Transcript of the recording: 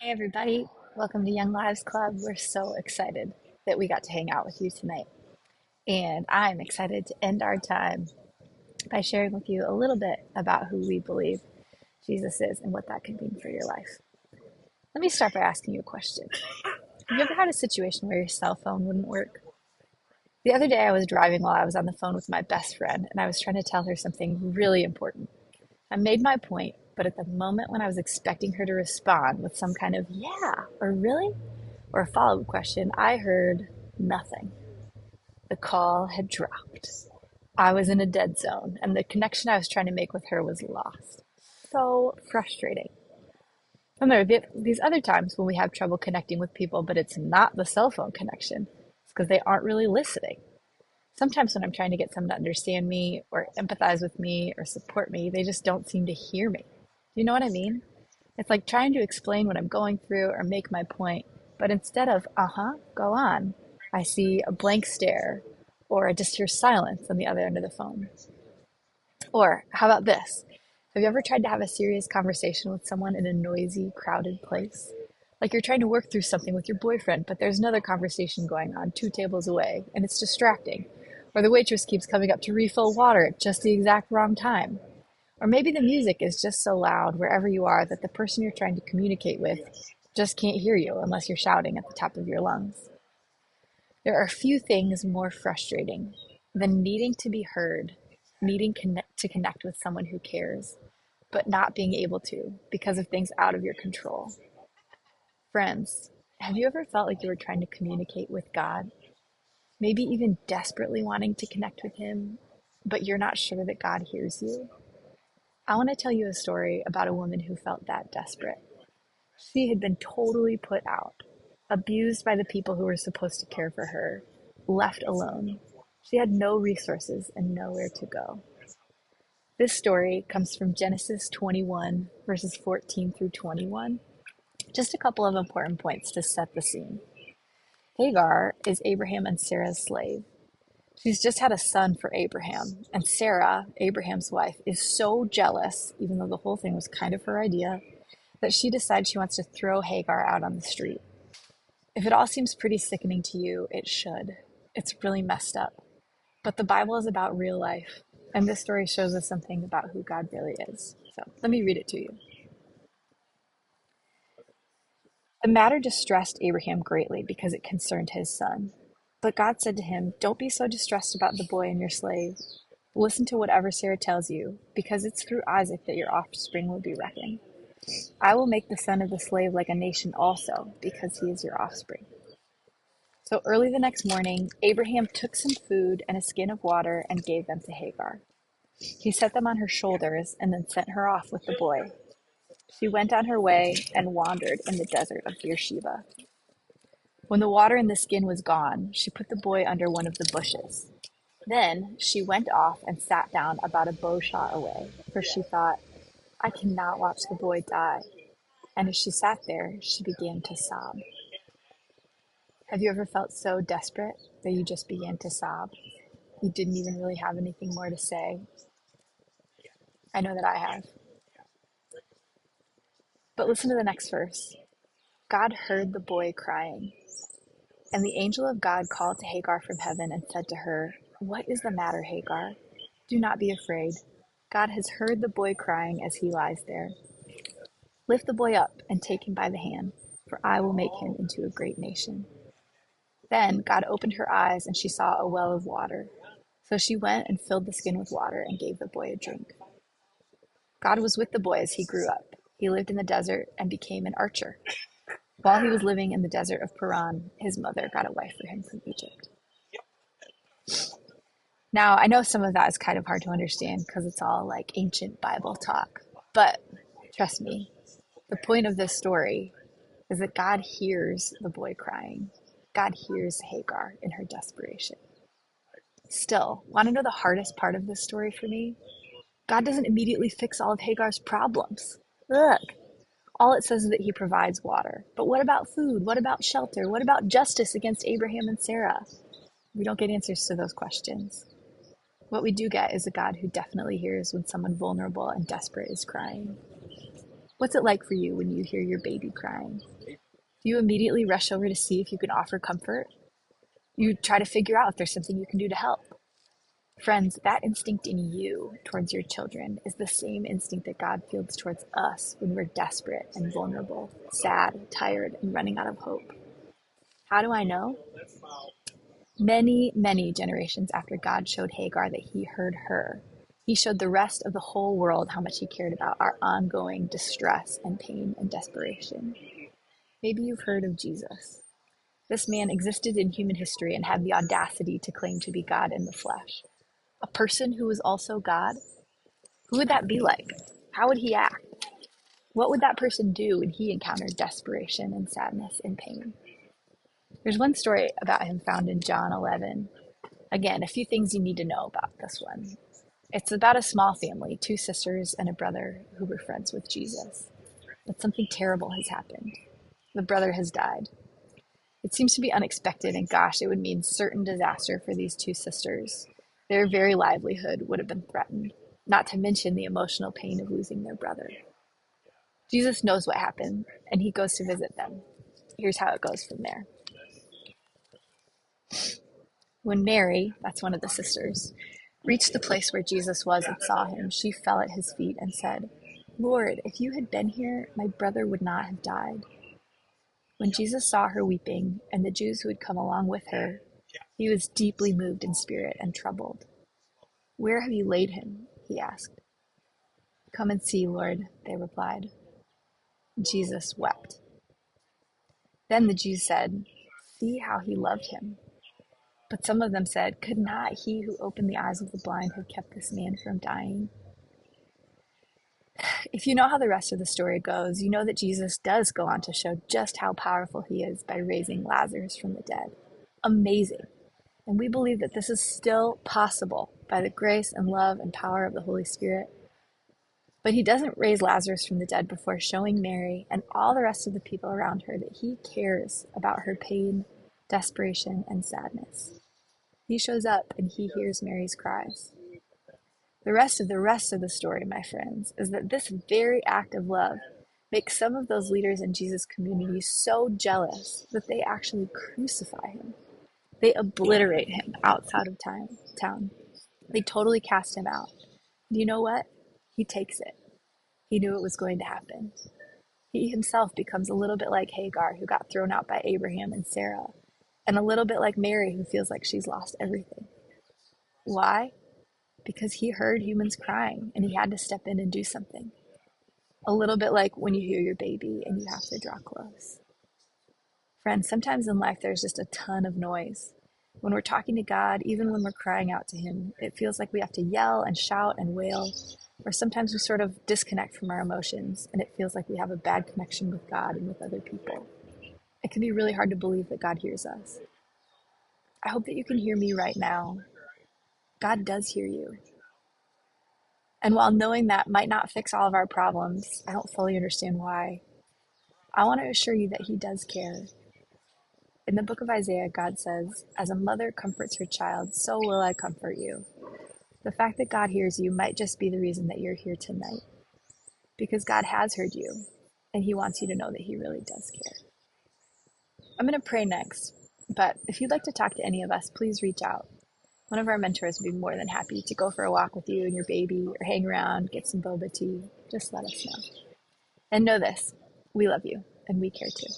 Hey everybody, welcome to Young Lives Club. We're so excited that we got to hang out with you tonight. And I'm excited to end our time by sharing with you a little bit about who we believe Jesus is and what that could mean for your life. Let me start by asking you a question. Have you ever had a situation where your cell phone wouldn't work? The other day I was driving while I was on the phone with my best friend and I was trying to tell her something really important. I made my point, but at the moment when I was expecting her to respond with some kind of yeah or really or a follow up question, I heard nothing. The call had dropped. I was in a dead zone, and the connection I was trying to make with her was lost. So frustrating. And there are these other times when we have trouble connecting with people, but it's not the cell phone connection. It's because they aren't really listening. Sometimes when I'm trying to get someone to understand me or empathize with me or support me, they just don't seem to hear me. Do you know what I mean? It's like trying to explain what I'm going through or make my point, but instead of, go on, I see a blank stare or I just hear silence on the other end of the phone. Or how about this? Have you ever tried to have a serious conversation with someone in a noisy, crowded place? Like you're trying to work through something with your boyfriend, but there's another conversation going on 2 tables away, and it's distracting. Or the waitress keeps coming up to refill water at just the exact wrong time. Or maybe the music is just so loud wherever you are that the person you're trying to communicate with just can't hear you unless you're shouting at the top of your lungs. There are few things more frustrating than needing to be heard, to connect with someone who cares, but not being able to because of things out of your control. Friends, have you ever felt like you were trying to communicate with God? Maybe even desperately wanting to connect with Him, but you're not sure that God hears you? I want to tell you a story about a woman who felt that desperate. She had been totally put out, abused by the people who were supposed to care for her, left alone. She had no resources and nowhere to go. This story comes from Genesis 21, verses 14 through 21. Just a couple of important points to set the scene. Hagar is Abraham and Sarah's slave. She's just had a son for Abraham, and Sarah, Abraham's wife, is so jealous, even though the whole thing was kind of her idea, that she decides she wants to throw Hagar out on the street. If it all seems pretty sickening to you, it should. It's really messed up. But the Bible is about real life, and this story shows us something about who God really is. So let me read it to you. The matter distressed Abraham greatly because it concerned his son. But God said to him, "Don't be so distressed about the boy and your slave. Listen to whatever Sarah tells you, because it's through Isaac that your offspring will be reckoned. I will make the son of the slave like a nation also, because he is your offspring." So early the next morning, Abraham took some food and a skin of water and gave them to Hagar. He set them on her shoulders and then sent her off with the boy. She went on her way and wandered in the desert of Beersheba. When the water in the skin was gone, she put the boy under one of the bushes. Then she went off and sat down about a bow shot away, for she thought, "I cannot watch the boy die." And as she sat there, she began to sob. Have you ever felt so desperate that you just began to sob? You didn't even really have anything more to say. I know that I have. But listen to the next verse. God heard the boy crying, and the angel of God called to Hagar from heaven and said to her, "What is the matter, Hagar? Do not be afraid. God has heard the boy crying as he lies there. Lift the boy up and take him by the hand, for I will make him into a great nation." Then God opened her eyes, and she saw a well of water. So she went and filled the skin with water and gave the boy a drink. God was with the boy as he grew up. He lived in the desert and became an archer. While he was living in the desert of Paran, his mother got a wife for him from Egypt. Now, I know some of that is kind of hard to understand because it's all like ancient Bible talk. But trust me, the point of this story is that God hears the boy crying. God hears Hagar in her desperation. Still, want to know the hardest part of this story for me? God doesn't immediately fix all of Hagar's problems. Look, all it says is that he provides water. But what about food? What about shelter? What about justice against Abraham and Sarah? We don't get answers to those questions. What we do get is a God who definitely hears when someone vulnerable and desperate is crying. What's it like for you when you hear your baby crying? Do you immediately rush over to see if you can offer comfort? You try to figure out if there's something you can do to help. Friends, that instinct in you towards your children is the same instinct that God feels towards us when we're desperate and vulnerable, sad, tired, and running out of hope. How do I know? Many, many generations after God showed Hagar that he heard her, he showed the rest of the whole world how much he cared about our ongoing distress and pain and desperation. Maybe you've heard of Jesus. This man existed in human history and had the audacity to claim to be God in the flesh. A person who was also God? Who would that be like? How would he act? What would that person do when he encountered desperation and sadness and pain? There's one story about him found in John 11. Again, a few things you need to know about this one. It's about a small family, two sisters and a brother who were friends with Jesus. But something terrible has happened. The brother has died. It seems to be unexpected, and gosh, it would mean certain disaster for these two sisters. Their very livelihood would have been threatened, not to mention the emotional pain of losing their brother. Jesus knows what happened, and he goes to visit them. Here's how it goes from there. When Mary, that's one of the sisters, reached the place where Jesus was and saw him, she fell at his feet and said, "Lord, if you had been here, my brother would not have died." When Jesus saw her weeping, and the Jews who had come along with her, he was deeply moved in spirit and troubled. "Where have you laid him?" he asked. "Come and see, Lord," they replied. Jesus wept. Then the Jews said, "See how he loved him." But some of them said, "Could not he who opened the eyes of the blind have kept this man from dying?" If you know how the rest of the story goes, you know that Jesus does go on to show just how powerful he is by raising Lazarus from the dead. Amazing. And we believe that this is still possible by the grace and love and power of the Holy Spirit. But he doesn't raise Lazarus from the dead before showing Mary and all the rest of the people around her that he cares about her pain, desperation, and sadness. He shows up and he hears Mary's cries. The rest of the story, my friends, is that this very act of love makes some of those leaders in Jesus' community so jealous that they actually crucify him. They obliterate him outside of town. They totally cast him out. Do you know what? He takes it. He knew it was going to happen. He himself becomes a little bit like Hagar, who got thrown out by Abraham and Sarah, and a little bit like Mary, who feels like she's lost everything. Why? Because he heard humans crying and he had to step in and do something. A little bit like when you hear your baby and you have to draw close. Friends, sometimes in life there's just a ton of noise. When we're talking to God, even when we're crying out to him, it feels like we have to yell and shout and wail, or sometimes we sort of disconnect from our emotions and it feels like we have a bad connection with God and with other people. It can be really hard to believe that God hears us. I hope that you can hear me right now. God does hear you. And while knowing that might not fix all of our problems, I don't fully understand why. I want to assure you that he does care. In the book of Isaiah, God says, "As a mother comforts her child, so will I comfort you." The fact that God hears you might just be the reason that you're here tonight. Because God has heard you, and he wants you to know that he really does care. I'm going to pray next, but if you'd like to talk to any of us, please reach out. One of our mentors would be more than happy to go for a walk with you and your baby, or hang around, get some boba tea. Just let us know. And know this, we love you, and we care too.